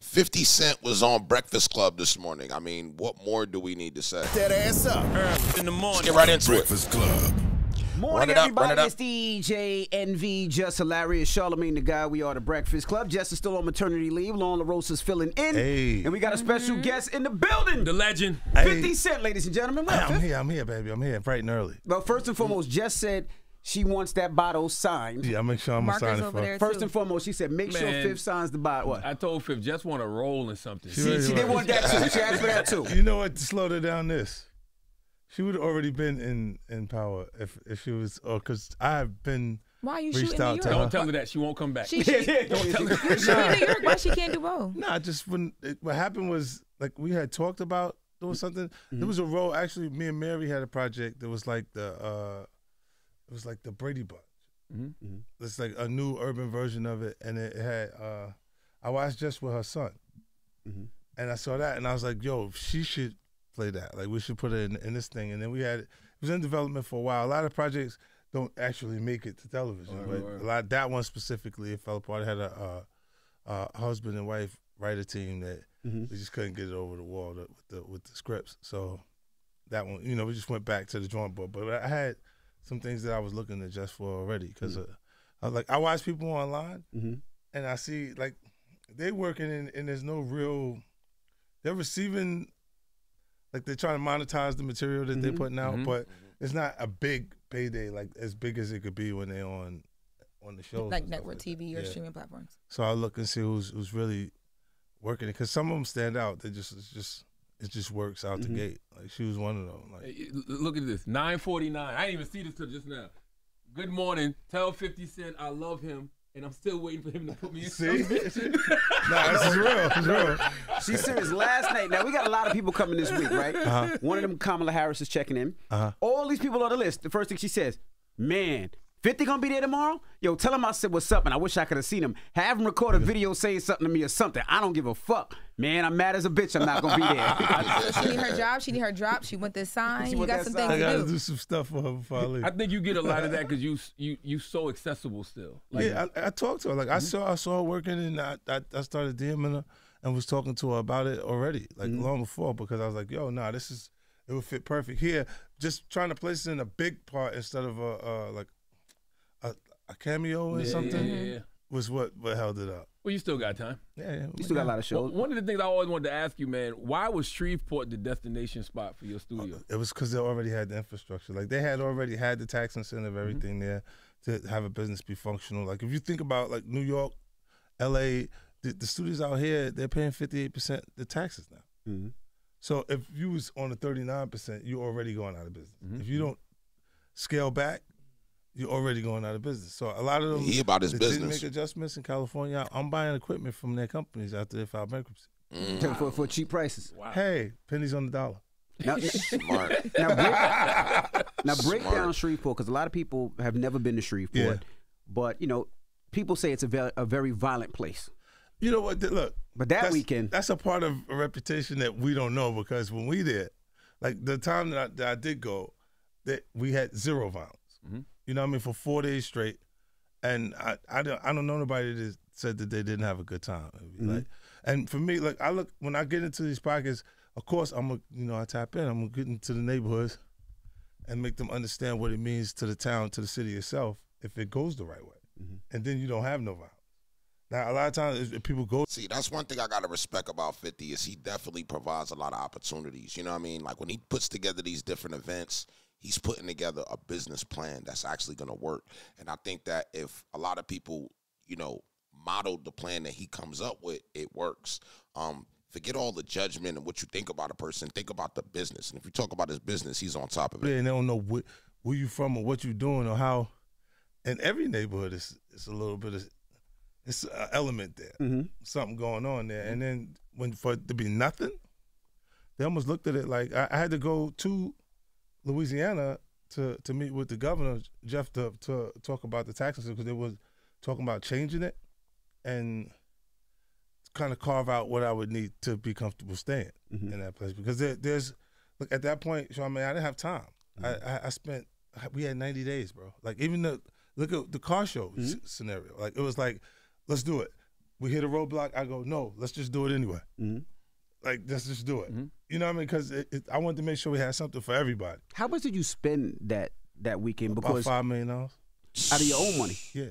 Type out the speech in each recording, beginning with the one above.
50 Cent was on Breakfast Club this morning. I mean, what more do we need to say? That ass up. In the morning. Let's get right into Breakfast Club. Morning, everybody. It's DJ NV, Just Hilarious, Charlemagne the Guy. We are the Breakfast Club. Jess is still on maternity leave. Lauren LaRosa's filling in. Hey. And we got a special guest in the building. The legend. 50 Cent, ladies and gentlemen. I'm here, baby. I'm here bright and early. Well, first and foremost, Jess said she wants that bottle signed. Yeah, I'll make sure I'm going to sign it for her. First and foremost, she said, make sure Fifth signs the bottle. What? I told Fifth, just want to roll in something. She did want that too. She asked for that too. You know what? To slow her down this. She would have already been in power if she was, because I've been reached out to her. Don't tell her that. She won't come back. Don't tell her. She's in New York. Why she can't do both? Nah, just what happened was, like, we had talked about doing something. There was a role, actually, me and Mary had a project that was like the Brady Bunch. It's like a new urban version of it, and it had, I watched just with her son. And I saw that, and I was like, yo, she should play that. Like, we should put it in this thing. And then it was in development for a while. A lot of projects don't actually make it to television, but that one specifically, it fell apart. It had a husband and wife writer team that we just couldn't get it over the wall with the scripts. So that one, we just went back to the drawing board. But I had some things that I was looking at just for already, because I watch people online and I see, like, they working and there's no real, they're receiving, like, they're trying to monetize the material that they're putting out, but it's not a big payday, like, as big as it could be when they're on the shows. Like network TV or streaming platforms. So I look and see who's really working it, because some of them stand out. It just works out the gate. Like, she was one of them. Like, Hey, look at this, 9:49. I didn't even see this till just now. Good morning. Tell 50 Cent I love him, and I'm still waiting for him to put me in. See? Nah, this is real. It's real. She's serious. Last night, now we got a lot of people coming this week, right? One of them, Kamala Harris, is checking in. All these people on the list, the first thing she says, man, 50 gonna be there tomorrow? Yo, tell him I said what's up, and I wish I could have seen him. Have him record a video saying something to me or something. I don't give a fuck. Man, I'm mad as a bitch. I'm not gonna be there. So she need her job. She need her drop. She want this sign. You got some things I to gotta do. do some stuff for her before I leave. I think you get a lot of that because you so accessible still. Like, Yeah, I talked to her. Like, I saw her working, and I started DMing her and was talking to her about it already, like, long before, because I was like, yo, nah, it would fit perfect here. Just trying to place it in a big part instead of a cameo or something was what held it up. Well, you still got time. Yeah. You still got a lot of shows. One of the things I always wanted to ask you, man, why was Shreveport the destination spot for your studio? It was because they already had the infrastructure. Like, they had already had the tax incentive, everything there to have a business be functional. Like, if you think about, like, New York, LA, the studios out here, they're paying 58% the taxes now. So if you was on the 39%, you're already going out of business. If you don't scale back, you're already going out of business. So a lot of them He about his business. didn't make adjustments in California. I'm buying equipment from their companies after they filed bankruptcy. For cheap prices. Wow. Hey, pennies on the dollar. Now, Smart. now break down Shreveport, because a lot of people have never been to Shreveport. But, people say it's a very violent place. You know what? Look. But that weekend. That's a part of a reputation that we don't know, because when we did, like, the time that I did go, that we had zero violence. You know what I mean? For 4 days straight. And I don't know nobody that said that they didn't have a good time. Like, and for me, like, when I get into these pockets, of course I tap in. I'm gonna get into the neighborhoods and make them understand what it means to the town, to the city itself, if it goes the right way. And then you don't have no violence. Now, a lot of times, if people go... See, that's one thing I got to respect about 50 is he definitely provides a lot of opportunities. You know what I mean? Like, when he puts together these different events, he's putting together a business plan that's actually going to work. And I think that if a lot of people, modeled the plan that he comes up with, it works. Forget all the judgment and what you think about a person. Think about the business. And if you talk about his business, he's on top of it. Yeah, and they don't know where you from or what you're doing or how. In every neighborhood, it's a little bit of... It's an element there, something going on there. And then for it to be nothing, they almost looked at it like I had to go to Louisiana to meet with the governor, Jeff, to talk about the taxes, because they was talking about changing it and kind of carve out what I would need to be comfortable staying in that place. Because there's, look, at that point, Charlamagne, I didn't have time. We had 90 days, bro. Like, even look at the car show scenario. Like, it was like, let's do it. we hit a roadblock. I go, no, let's just do it anyway. Like, let's just do it. You know what I mean? Because I wanted to make sure we had something for everybody. How much did you spend that weekend? Because about $5 million. Out of your own money. Yeah.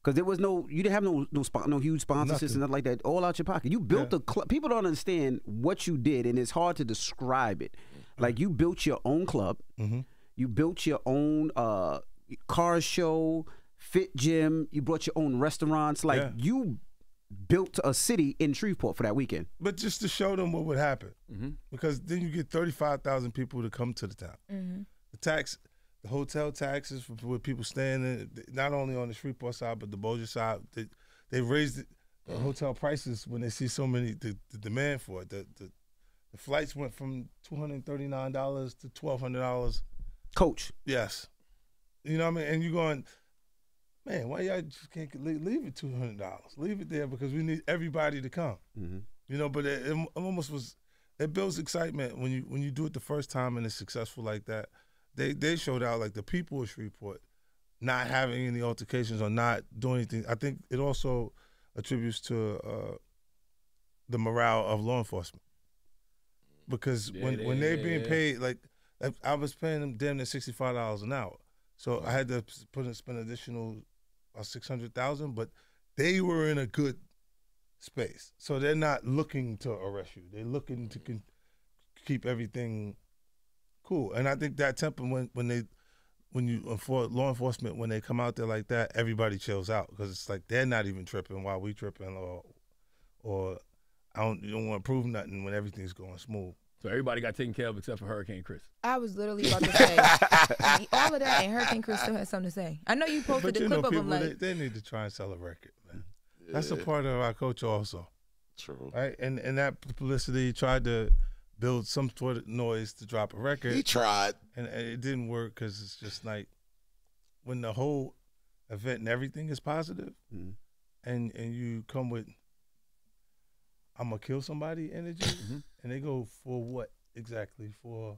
Because there was you didn't have no huge sponsorships and nothing like that, all out your pocket. You built a club. People don't understand what you did, and it's hard to describe it. Like, you built your own club. You built your own car show, fit gym. You brought your own restaurants. Like, you built a city in Shreveport for that weekend. But just to show them what would happen. Because then you get 35,000 people to come to the town. The hotel taxes for where people staying in, not only on the Shreveport side, but the Bossier side, they raised the hotel prices when they see so many, the demand for it. The flights went from $239 to $1,200. Coach. Yes. You know what I mean? And you're going, man, why y'all just can't leave it $200? Leave it there because we need everybody to come. You know, but it almost was, it builds excitement when you do it the first time and it's successful like that. They showed out, like, the people of Shreveport not having any altercations or not doing anything. I think it also attributes to the morale of law enforcement. Because when they're being paid, like, I was paying them damn near $65 an hour. So I had to spend additional about $600,000, but they were in a good space. So they're not looking to arrest you. They're looking to keep everything cool. And I think that temper for law enforcement, when they come out there like that, everybody chills out because it's like they're not even tripping while we tripping, or you don't want to prove nothing when everything's going smooth. So everybody got taken care of except for Hurricane Chris. I was literally about to say all of that, and Hurricane Chris still has something to say. I know you posted the clip of him. Like, they need to try and sell a record, man. That's a part of our culture also. True. Right, and that publicity tried to build some sort of noise to drop a record. He tried. And it didn't work because it's just like when the whole event and everything is positive and you come with, I'm going to kill somebody energy, and they go for what exactly? For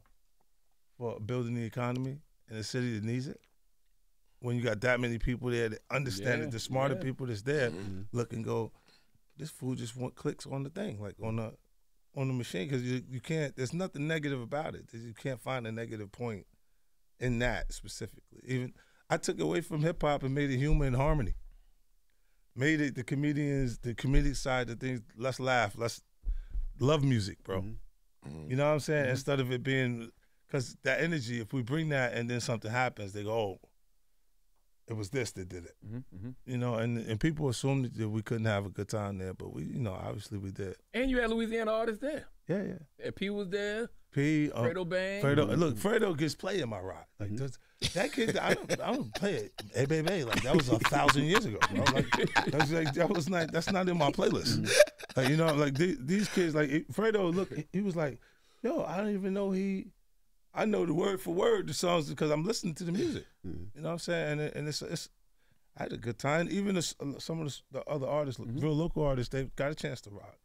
building the economy in a city that needs it? When you got that many people there that understand it, the smarter people that's there look and go, this fool just want clicks on the thing, like on the machine, because you can't, there's nothing negative about it. You can't find a negative point in that specifically. Even I took away from hip hop and made it humor and harmony. Made it the comedic side of things, let's laugh, let's love music, bro. You know what I'm saying? Instead of it being, because that energy, if we bring that and then something happens, they go, oh, it was this that did it. You know, and people assumed that we couldn't have a good time there, but we, you know, obviously we did. And you had Louisiana artists there. Yeah. And P was there. Fredo Bang. Look, Fredo gets played in my rock. Like that kid, I don't play it. Hey, baby, like that was 1,000 years ago, bro. Like that's not in my playlist. Like, you know, like these kids, like Fredo, look, he was like, yo, I don't even know I know the word for word the songs because I'm listening to the music. You know what I'm saying? And it's I had a good time. Even some of the other artists, real local artists, they got a chance to rock.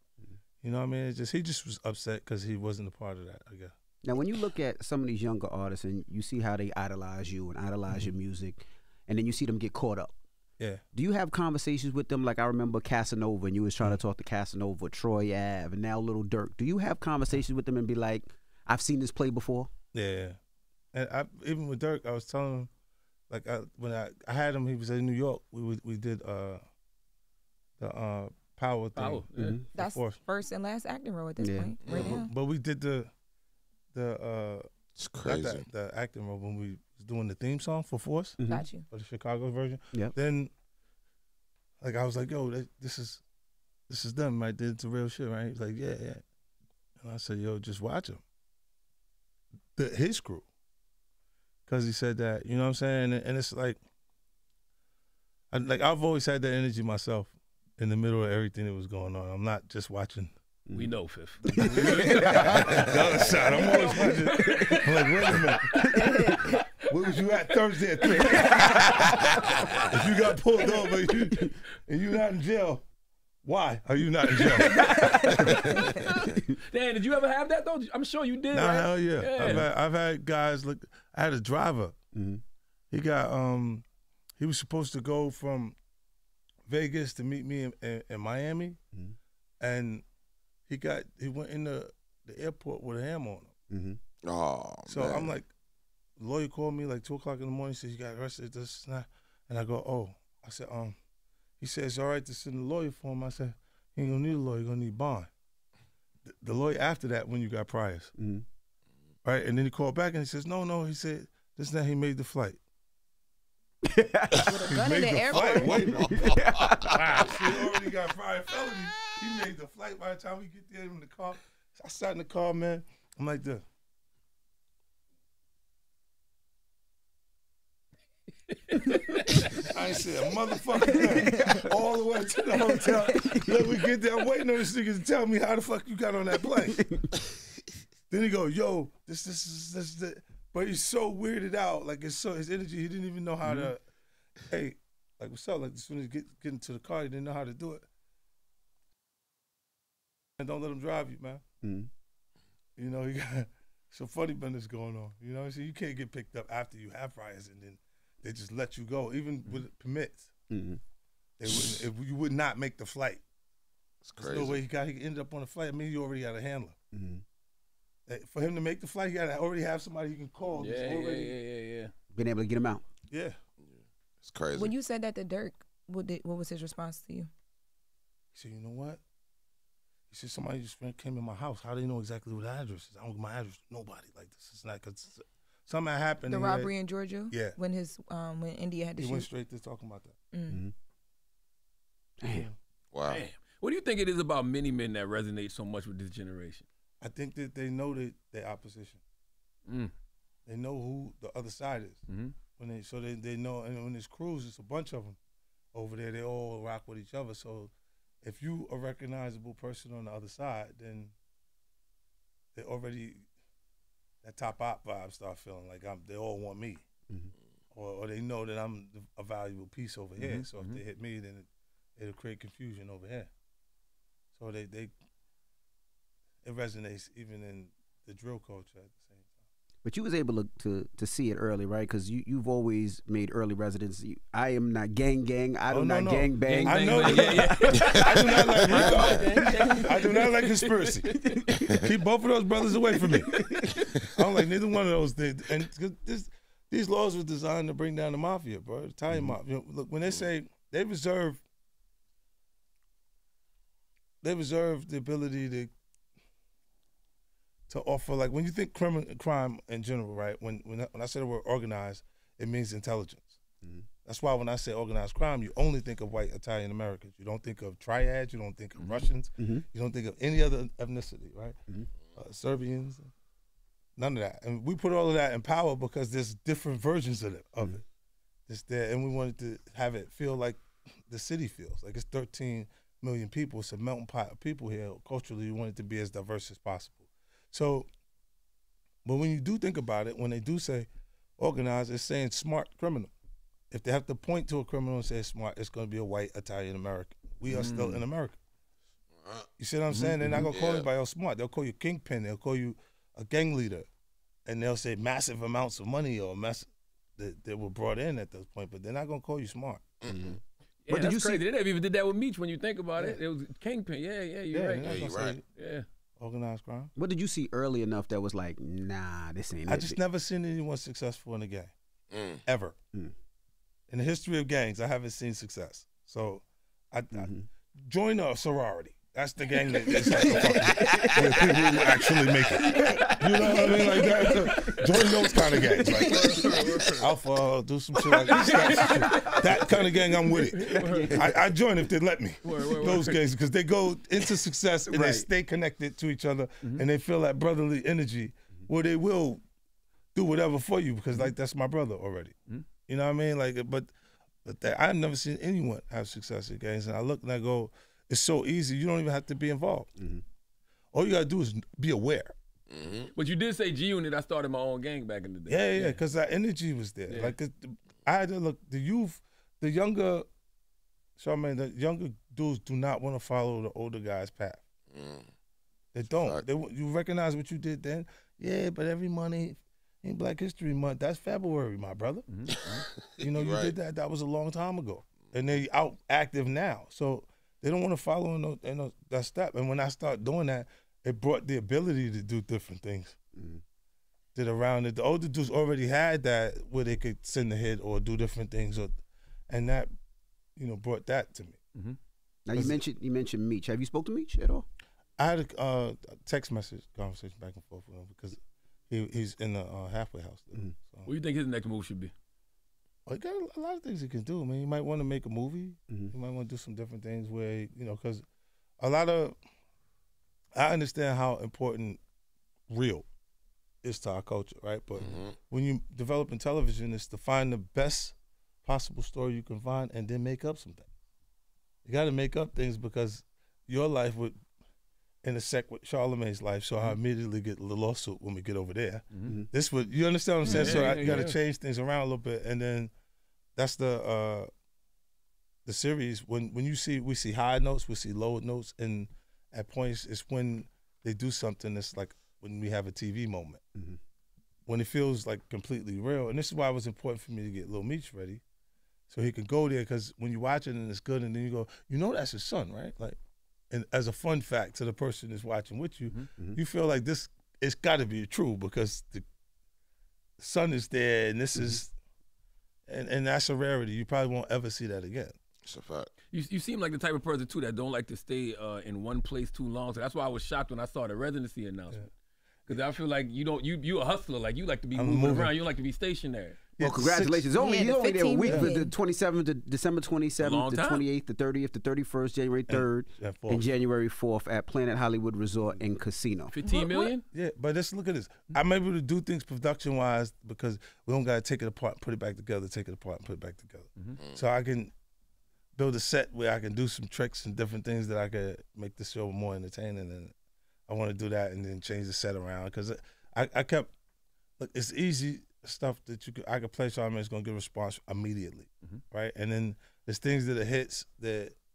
You know what I mean? He just was upset because he wasn't a part of that, I guess. Now, when you look at some of these younger artists and you see how they idolize you and idolize your music, and then you see them get caught up. Yeah. Do you have conversations with them? Like I remember Casanova, and you was trying to talk to Casanova, Troy Ave, and now Lil Durk. Do you have conversations with them and be like, I've seen this play before? Yeah. And even with Durk, I was telling him, like when I had him, he was in New York. We did the Power thing. Yeah. that's first and last acting role at this point, right now. But we did the it's crazy. the acting role when we was doing the theme song for Force. Got you. For the Chicago version. Yep. Then, like I was like, yo, this is them, right? It's the real shit, right? He was like, yeah. And I said, yo, just watch him. His crew. Because he said that, you know what I'm saying? And it's like, I've always had that energy myself in the middle of everything that was going on. I'm not just watching. We know, Fifth. The other side, I'm always watching. I'm like, wait a minute. Where was you at Thursday at 3? If you got pulled over and you're not in jail, why are you not in jail? Dan, did you ever have that though? I'm sure you did. Nah, right? hell yeah. I've had guys look. I had a driver. He got he was supposed to go from Vegas to meet me in Miami, and he went in the airport with a hammer on him. Oh, so man. I'm like, the lawyer called me like 2:00 in the morning. He said, you got arrested, this and that. And I go, oh. I said, he said, it's all right to send a lawyer for him. I said, he ain't gonna need a lawyer, you're gonna need bond. The lawyer after that, when you got priors. Right? And then he called back and he says, no, he said, this and that, he made the flight. With a gun in the airport. Wow, she already got prior felony. He made the flight by the time we get there in the car. I sat in the car, man. I'm like this. I ain't said a motherfucking thing. All the way to the hotel. Let me get there. I'm waiting on this nigga to tell me how the fuck you got on that plane. Then he go, yo, this is the. But he's so weirded out. Like, it's so, his energy, he didn't even know how to, hey, like, what's up? Like, as soon as you get into the car, he didn't know how to do it. And don't let him drive you, man. You know, you got some funny business going on. You know, so you can't get picked up after you have priors and then they just let you go, even with permits. They wouldn't, if you would not make the flight. It's crazy. There's no way he ended up on the flight. I mean, you already had a handler. For him to make the flight, he got to already have somebody you can call. Yeah. Been able to get him out. Yeah. It's crazy. When you said that to Durk, what was his response to you? He said, you know what? He said, somebody just came in my house. How do they know exactly what the address is? I don't give my address to nobody. Like, this is not, because something happened. The robbery in Georgia? Yeah. When when India had to shoot? He went straight to talking about that. Damn. Wow. Damn. What do you think it is about many men that resonate so much with this generation? I think that they know that their opposition. They know who the other side is. When they know, and when there's crews, it's a bunch of them over there. They all rock with each other. So if you a recognizable person on the other side, then they already, that top op vibe start feeling like they all want me, or they know that I'm a valuable piece over here. So if they hit me, then it'll create confusion over here. So it resonates even in the drill culture at the same time. But you was able to see it early, right? Because you've always made early residency. I am not gang. I do not gang bang. I know. I do not like Rico. I do not like conspiracy. Keep both of those brothers away from me. I don't like neither one of those things. And these laws were designed to bring down the mafia, bro. The Italian mafia. You know, look, when they say they reserve the ability to offer, like, when you think crime in general, right? When I say the word organized, it means intelligence. That's why when I say organized crime, you only think of white Italian Americans. You don't think of triads. You don't think of Russians. You don't think of any other ethnicity, right? Serbians, none of that. And we put all of that in power because there's different versions of it. It's there, and we wanted to have it feel like the city feels. Like, it's 13 million people. It's a melting pot of people here. Culturally, we want it to be as diverse as possible. So, but when you do think about it, when they do say organized, it's saying smart criminal. If they have to point to a criminal and say smart, it's going to be a white Italian American. We are still in America. You see what I'm saying? They're not going to call anybody else smart. They'll call you kingpin. They'll call you a gang leader. And they'll say massive amounts of money or that were brought in at this point, but they're not going to call you smart. Yeah, but did you see? They never even did that with Meech when you think about it. It was kingpin. Yeah, you're right. Yeah, you're right. Yeah. Organized crime. What did you see early enough that was like, nah, this ain't it? I just never seen anyone successful in a gang. Ever. In the history of gangs, I haven't seen success. So I join a sorority. That's the gang that is like the people who actually make it. You know what I mean? Like that. Join those kind of gangs. Like Alpha, do some shit like that. That kind of gang, I'm with it. I join if they let me. Those gangs, because they go into success and they stay connected to each other and they feel that brotherly energy where they will do whatever for you because, like, that's my brother already. You know what I mean? Like, but I've never seen anyone have success in gangs, and I look and I go, it's so easy. You don't even have to be involved. All you got to do is be aware. But you did say G-Unit, I started my own gang back in the day. Yeah, because that energy was there. Yeah. Like, I had to look, the youth, the younger, Charmaine, the younger dudes do not want to follow the older guys' path. They don't. You recognize what you did then? Yeah, but every money in Black History Month, that's February, my brother. You know, you did that. That was a long time ago. and they out active now. So they don't want to follow in that step. And when I start doing that, it brought the ability to do different things. That around it, the older dudes already had that where they could send a hit or do different things, and that, brought that to me. Now you mentioned Meech. Have you spoke to Meech at all? I had a text message conversation back and forth with him because he's in the halfway house. So. What do you think his next move should be? Well, he got a lot of things he can do. I mean, he might want to make a movie. He might want to do some different things where, because I understand how important real is to our culture, right? But when you develop in television, it's to find the best possible story you can find and then make up some things. You got to make up things because your life would intersect with Charlamagne's life, so I immediately get the lawsuit when we get over there. This would, you understand what I'm saying? So I got to change things around a little bit, and then that's the series. When we see high notes, we see low notes, and at points it's when they do something that's like when we have a TV moment, when it feels like completely real. And this is why it was important for me to get Lil Meech ready, so he could go there. Because when you watch it and it's good, and then you go, that's his son, right? Like, and as a fun fact to the person that's watching with you, you feel like this, it's got to be true because the son is there, and this is, and that's a rarity. You probably won't ever see that again. It's a fact. You seem like the type of person too that don't like to stay in one place too long. So that's why I was shocked when I saw the residency announcement. Because I feel like you a hustler. Like you like to be moving around. You don't like to be stationary. Well, congratulations. You're only there a week. The 27th to December 27th, the time. 28th, the 30th, the 31st, January 3rd, and January 4th at Planet Hollywood Resort and Casino. 15 million? Yeah, but look at this. I'm able to do things production-wise because we don't got to take it apart, put it back together, take it apart, and put it back together. So I can build a set where I can do some tricks and different things that I could make the show more entertaining, and I want to do that and then change the set around because I kept, look, it's easy stuff that I could play so it's going to get a response immediately, right? And then there's things that are hits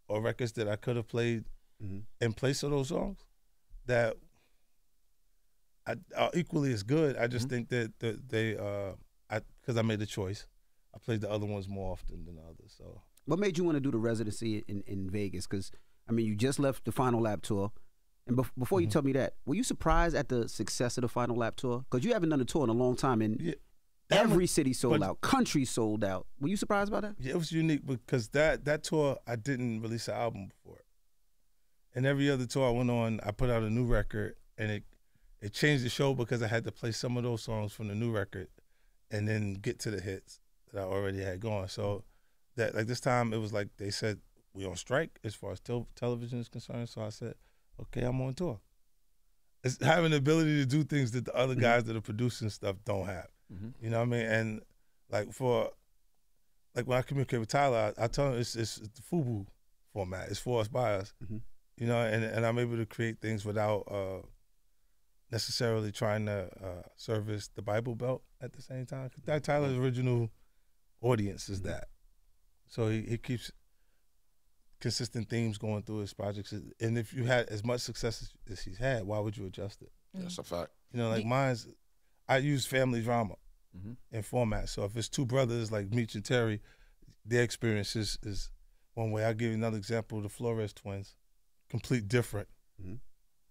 or records that I could have played in place of those songs that are equally as good. I just think that because I made the choice, I played the other ones more often than the others. So, what made you want to do the residency in Vegas? Because you just left the Final Lap tour. And before you tell me that, were you surprised at the success of the Final Lap tour? Because you haven't done a tour in a long time, and every city sold out, country sold out. Were you surprised by that? Yeah, it was unique because that tour, I didn't release an album before. And every other tour I went on, I put out a new record, and it changed the show because I had to play some of those songs from the new record and then get to the hits that I already had going. So that, like, this time, it was like they said, we on strike as far as television is concerned. So I said, okay, I'm on tour. It's having the ability to do things that the other guys that are producing stuff don't have. You know what I mean? And like when I communicate with Tyler, I tell him it's the FUBU format. It's for us by us. You know, and I'm able to create things without necessarily trying to service the Bible Belt at the same time. That Tyler's original audience is that. So he keeps consistent themes going through his projects. And if you had as much success as he's had, why would you adjust it? That's a fact. You know, like mine's, I use family drama in format. So if it's two brothers like Meech and Terry, their experience is one way. I'll give you another example, the Flores twins, complete different.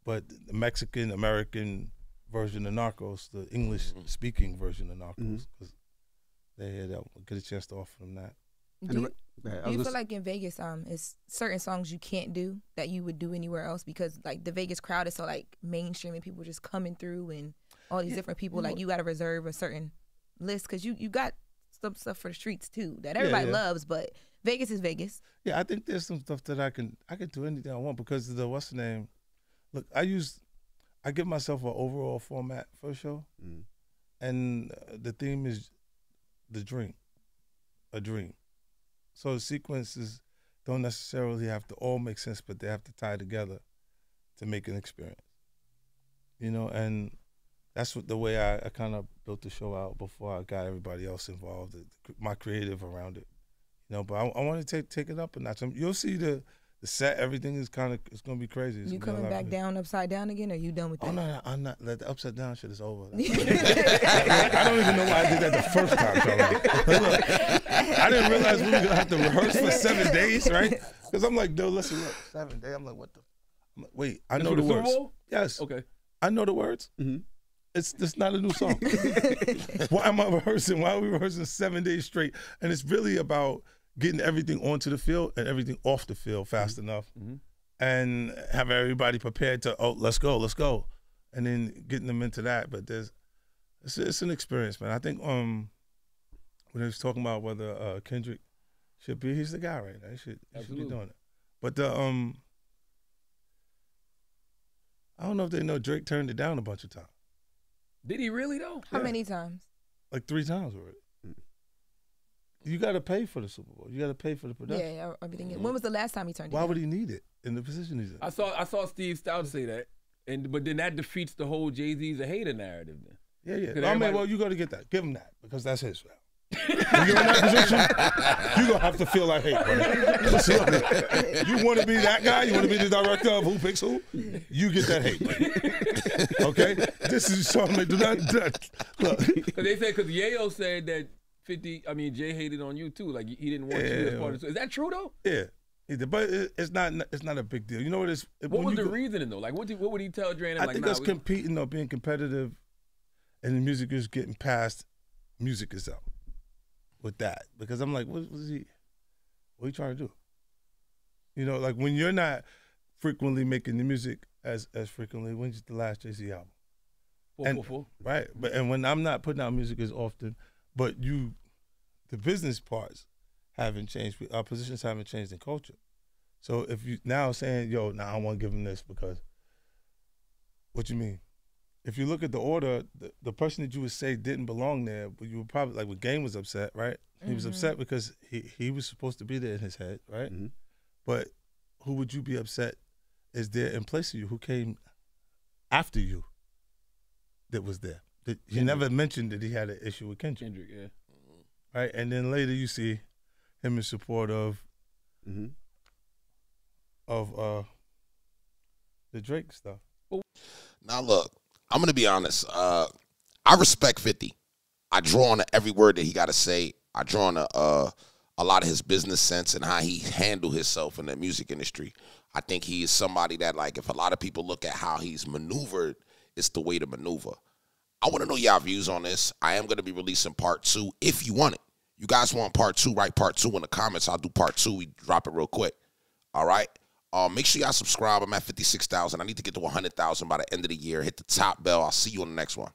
But the Mexican-American version of Narcos, the English-speaking version of Narcos, because they had get a chance to offer them that. Do you feel like in Vegas, it's certain songs you can't do that you would do anywhere else because like the Vegas crowd is so like mainstream and people just coming through and all these different people, like you got to reserve a certain list because you got some stuff for the streets too that everybody loves, but Vegas is Vegas. Yeah, I think there's some stuff that I can do anything I want because of the what's the name. Look, I give myself an overall format for a show, and the theme is the dream, a dream. So the sequences don't necessarily have to all make sense, but they have to tie together to make an experience. You know, and that's the way I kind of built the show out before I got everybody else involved, my creative around it. You know, but I want to take it up a notch. You'll see the the set, everything is kind of, it's gonna be crazy. You coming back down upside down again, or you done with that? Oh no, I'm not. The upside down shit is over. I don't even know why I did that the first time. Look, I didn't realize we were gonna have to rehearse for 7 days, right? Because I'm like, no, listen, look, 7 days. I'm like, what the? I'm like, wait, I know the words. Yes. Okay. I know the words. It's not a new song. Why am I rehearsing? Why are we rehearsing 7 days straight? And it's really about getting everything onto the field and everything off the field fast enough, and have everybody prepared to, oh, let's go, and then getting them into that. But it's an experience, man. I think when he was talking about whether Kendrick should be, he's the guy right now. He should be doing it. But I don't know if they know Drake turned it down a bunch of times. Did he really though? How many times? Like 3 times already. You got to pay for the Super Bowl. You got to pay for the production. Yeah, everything. When was the last time he turned it Why down? would he need it in the position he's in? I saw Steve Stout say that, but then that defeats the whole Jay-Z's a hater narrative. Then Yeah. I mean, well, you got to get that. Give him that because that's his route. When you're in that position, you're going to have to feel like hate, buddy. Listen, look, you want to be that guy? You want to be the director of who picks who? You get that hate, buddy. Okay? This is something they do not. Look. Because they said, because Yayo said that Jay hated on you too. Like, he didn't want you as part of it. Is that true, though? Yeah. But it's not a big deal. You know what it is? What was the reasoning, though? Like, what would he tell Dre? I think that's competing, though, being competitive, and the music is getting past music itself. With that, because I'm like, what are you trying to do? You know, like when you're not frequently making the music as frequently, when's the last Jay-Z album? Right, and when I'm not putting out music as often, but the business parts haven't changed, our positions haven't changed in culture. So if you now saying, yo, I want to give him this because, what you mean? If you look at the order, the person that you would say didn't belong there, but you would probably, like when Game was upset, right? He was upset because he was supposed to be there in his head, right? But who would you be upset is there in place of you? Who came after you that was there? He never mentioned that he had an issue with Kendrick. Yeah. Right? And then later you see him in support of the Drake stuff. Now look, I'm going to be honest. I respect 50. I draw on every word that he got to say. I draw on a lot of his business sense and how he handled himself in the music industry. I think he is somebody that, like, if a lot of people look at how he's maneuvered, it's the way to maneuver. I want to know y'all views on this. I am going to be releasing part 2 if you want it. You guys want part 2, write part 2 in the comments. I'll do part 2. We drop it real quick. All right? Make sure y'all subscribe. I'm at 56,000. I need to get to 100,000 by the end of the year. Hit the top bell. I'll see you on the next one.